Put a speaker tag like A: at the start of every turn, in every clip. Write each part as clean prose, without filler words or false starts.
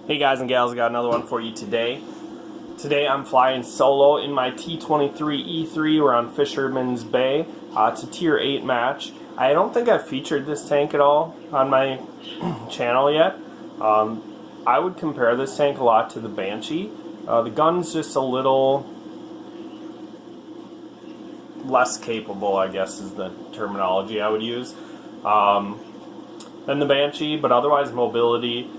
A: Hey guys and gals, I got another one for you today. Today I'm flying solo in my T-23E3. We're on Fisherman's Bay. It's a Tier 8 match. I don't think I've featured this tank at all on my channel yet. I would compare this tank a lot to the Banshee. The gun's just a little less capable, I guess is the terminology I would use, than the Banshee, but otherwise mobility,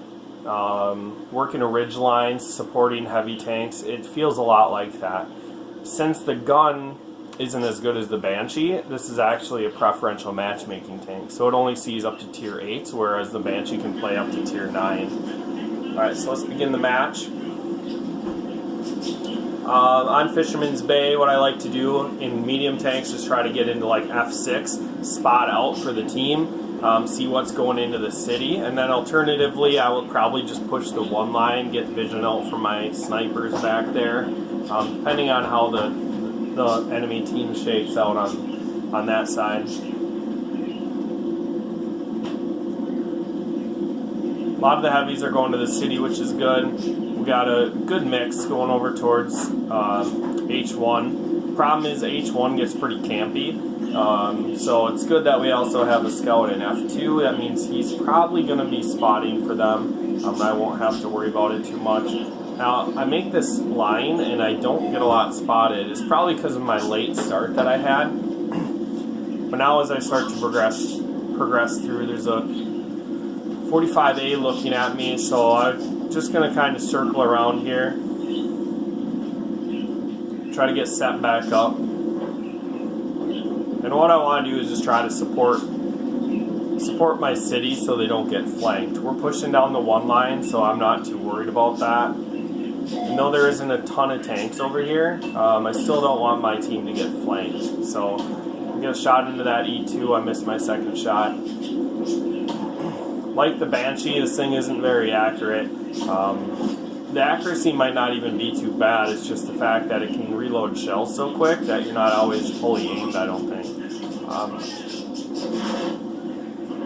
A: working a ridge line, supporting heavy tanks, it feels a lot like that. Since the gun isn't as good as the Banshee, this is actually a preferential matchmaking tank, so it only sees up to Tier 8s, whereas the Banshee can play up to Tier 9. Alright, so let's begin the match. On Fisherman's Bay, what I like to do in medium tanks is try to get into like F6, spot out for the team, see what's going into the city, and then alternatively I will probably just push the one line, get vision out from my snipers back there, depending on how the enemy team shakes out on that side. A lot of the heavies are going to the city, which is good. We got a good mix going over towards H1. Problem is H1 gets pretty campy, so it's good that we also have a scout in F2. That means he's probably going to be spotting for them. I won't have to worry about it too much. Now, I make this line and I don't get a lot spotted. It's probably because of my late start that I had. But now as I start to progress through, there's a 45A looking at me, so I'm just going to kind of circle around here, try to get set back up. And what I want to do is just try to support my city so they don't get flanked. We're pushing down the one line, so I'm not too worried about that. Even though there isn't a ton of tanks over here, I still don't want my team to get flanked. So I get a shot into that E2, I missed my second shot. Like the Banshee, this thing isn't very accurate. The accuracy might not even be too bad, it's just the fact that it can reload shells so quick that you're not always fully aimed, I don't think.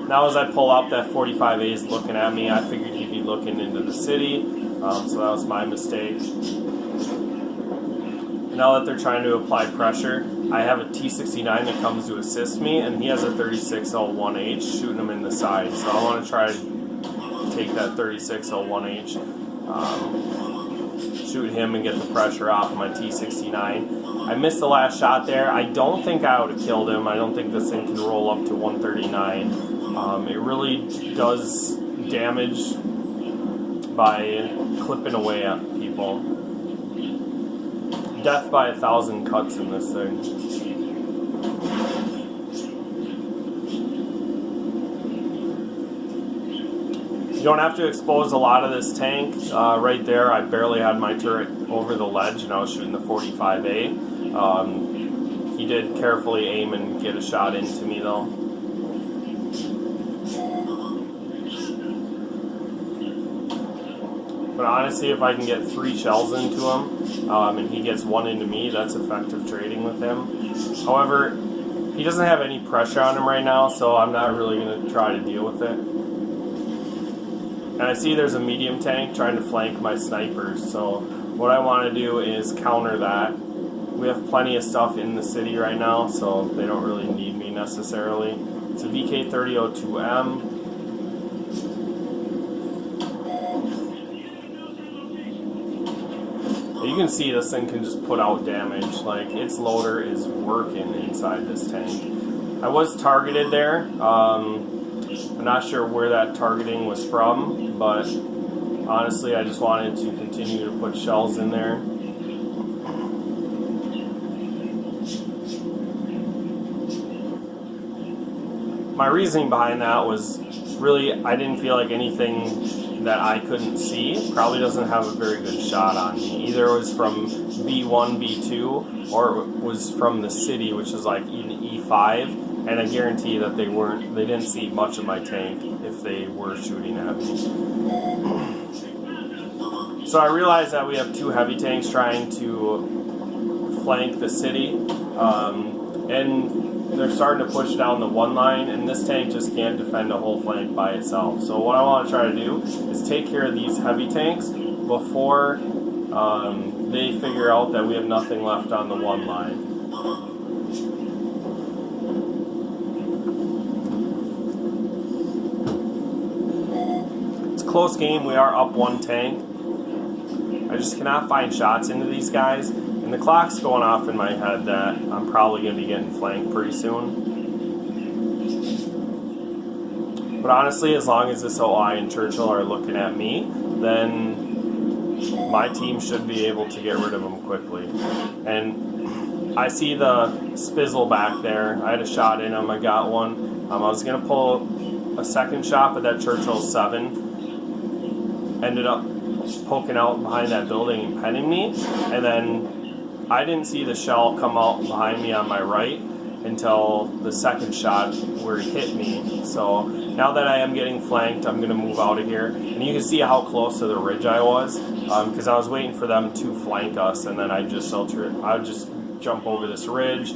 A: Now as I pull up, that 45A is looking at me. I figured he'd be looking into the city, so that was my mistake. Now that they're trying to apply pressure, I have a T69 that comes to assist me, and he has a 3601H shooting him in the side. So I want to try to take that 3601H, shoot him and get the pressure off of my T69. I missed the last shot there. I don't think I would have killed him. I don't think this thing can roll up to 139. It really does damage by clipping away at people. Death by 1,000 cuts in this thing. You don't have to expose a lot of this tank. Right there, I barely had my turret over the ledge and I was shooting the 45A. He did carefully aim and get a shot into me though. But honestly, if I can get 3 shells into him, and he gets 1 into me, that's effective trading with him. However, he doesn't have any pressure on him right now, so I'm not really going to try to deal with it. And I see there's a medium tank trying to flank my snipers, so what I want to do is counter that. We have plenty of stuff in the city right now, so they don't really need me necessarily. It's a VK3002M. You can see this thing can just put out damage. Like, its loader is working inside this tank. I was targeted there. I'm not sure where that targeting was from, but honestly I just wanted to continue to put shells in there. My reasoning behind that was really I didn't feel like anything that I couldn't see probably doesn't have a very good shot on me. Either it was from B1, B2, or it was from the city, which is like in E5, and I guarantee that they didn't see much of my tank if they were shooting at me. So I realized that we have 2 heavy tanks trying to flank the city, and they're starting to push down the one line, and this tank just can't defend a whole flank by itself. So what I want to try to do is take care of these heavy tanks before they figure out that we have nothing left on the one line. It's a close game. We are up one tank. I just cannot find shots into these guys, and the clock's going off in my head that I'm probably going to be getting flanked pretty soon. But honestly, as long as this OI and Churchill are looking at me, then my team should be able to get rid of them quickly. And I see the Spizzle back there. I had a shot in him. I got one. I was going to pull a second shot, but that Churchill 7 ended up poking out behind that building and penning me, and then I didn't see the shell come out behind me on my right until the second shot where he hit me. So now that I am getting flanked, I'm going to move out of here, and you can see how close to the ridge I was, because I was waiting for them to flank us, and then I would just jump over this ridge,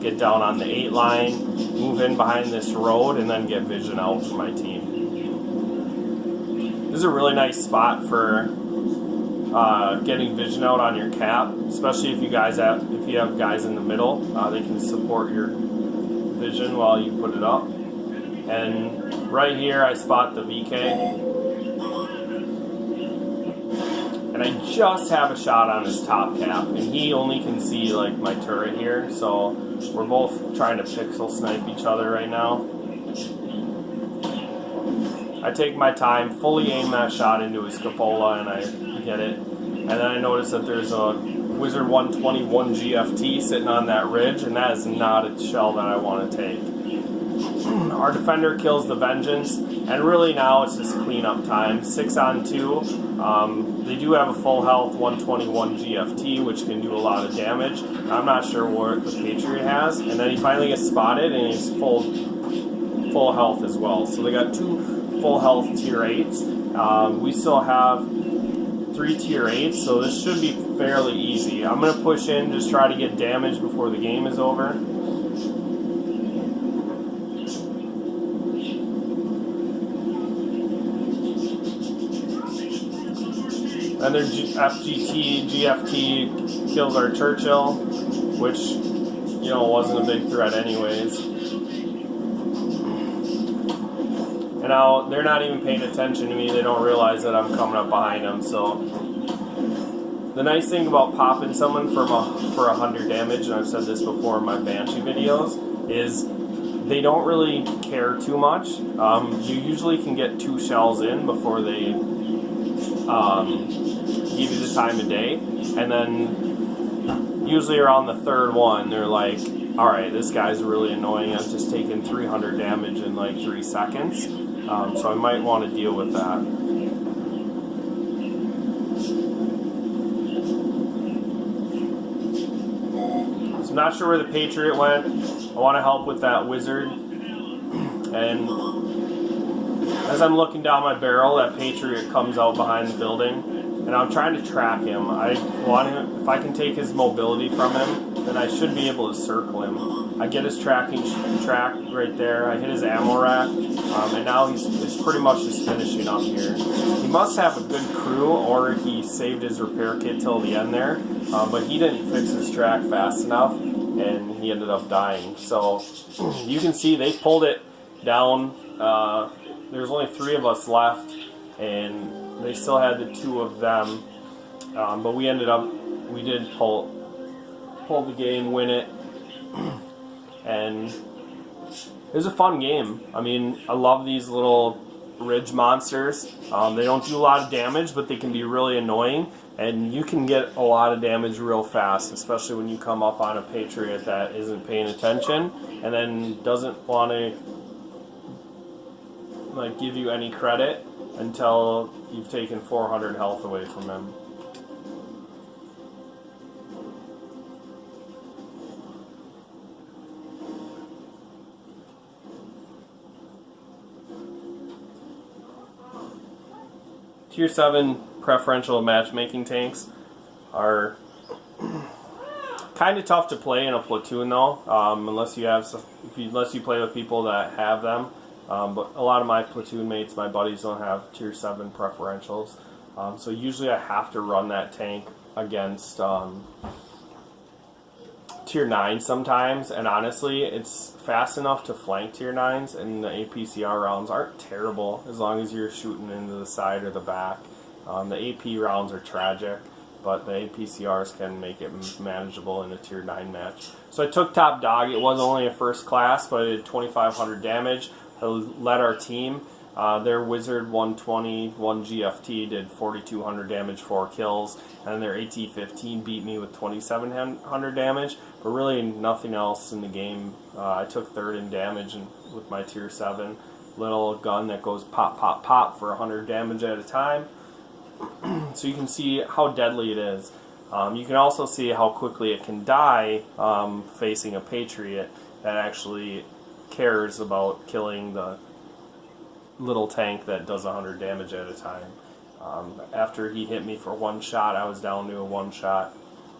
A: get down on the 8 line, move in behind this road, and then get vision out for my team. This is a really nice spot for getting vision out on your cap, especially if you have guys in the middle. They can support your vision while you put it up. And right here, I spot the VK, and I just have a shot on his top cap, and he only can see like my turret here. So we're both trying to pixel snipe each other right now. I take my time, fully aim that shot into his cupola, and I get it. And then I notice that there's a Wizard 121 GFT sitting on that ridge, and that is not a shell that I want to take. Our defender kills the Vengeance, and really now it's just cleanup time. 6 on 2. They do have a full health 121 GFT, which can do a lot of damage. I'm not sure what the Patriot has, and then he finally gets spotted, and he's full health as well. So they got 2 full health tier 8s. We still have 3 tier 8s, so this should be fairly easy. I'm going to push in, just try to get damage before the game is over. And their GFT kills our Churchill, which, wasn't a big threat anyways. And now they're not even paying attention to me. They don't realize that I'm coming up behind them. So the nice thing about popping someone for 100 damage, and I've said this before in my Banshee videos, is they don't really care too much. You usually can get 2 shells in before they give you the time of day, and then usually around the 3rd one, they're like, alright, this guy's really annoying. I've just taken 300 damage in like 3 seconds. So I might want to deal with that. So I'm not sure where the Patriot went. I want to help with that Wizard. And as I'm looking down my barrel, that Patriot comes out behind the building, and I'm trying to track him. I want him, if I can take his mobility from him, then I should be able to circle him. I get his track right there. I hit his ammo rack, and now he's pretty much just finishing up here. He must have a good crew, or he saved his repair kit till the end there, but he didn't fix his track fast enough, and he ended up dying. So you can see they pulled it down. There's only 3 of us left, and they still had the 2 of them, but we did pull the game, win it, and it was a fun game. I mean, I love these little ridge monsters. They don't do a lot of damage, but they can be really annoying, and you can get a lot of damage real fast, especially when you come up on a Patriot that isn't paying attention and then doesn't want to give you any credit until you've taken 400 health away from him. Tier 7 preferential matchmaking tanks are Kind of tough to play in a platoon though, unless you play with people that have them. But a lot of my platoon mates, my buddies, don't have tier 7 preferentials. So usually I have to run that tank against tier 9 sometimes, and honestly it's fast enough to flank tier 9s, and the APCR rounds aren't terrible as long as you're shooting into the side or the back. The AP rounds are tragic, but the APCRs can make it manageable in a tier 9 match. So I took top dog. It was only a first class, but it did 2,500 damage. I led our team. Their Wizard 120, 1 GFT did 4,200 damage, 4 kills, and their AT-15 beat me with 2,700 damage, but really nothing else in the game. I took third in damage with my tier 7 little gun that goes pop, pop, pop for 100 damage at a time. So you can see how deadly it is. You can also see how quickly it can die facing a Patriot that actually cares about killing the little tank that does 100 damage at a time. After he hit me for one shot, I was down to a one shot.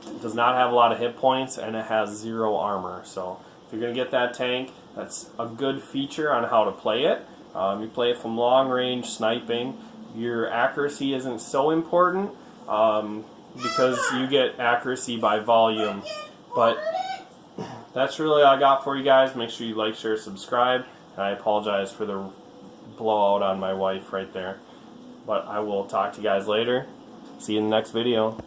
A: It does not have a lot of hit points, and it has 0 armor. So if you're going to get that tank, that's a good feature on how to play it. You play it from long range sniping. Your accuracy isn't so important because you get accuracy by volume. But that's really all I got for you guys. Make sure you like, share, subscribe. And I apologize for the blowout on my wife right there. But I will talk to you guys later. See you in the next video.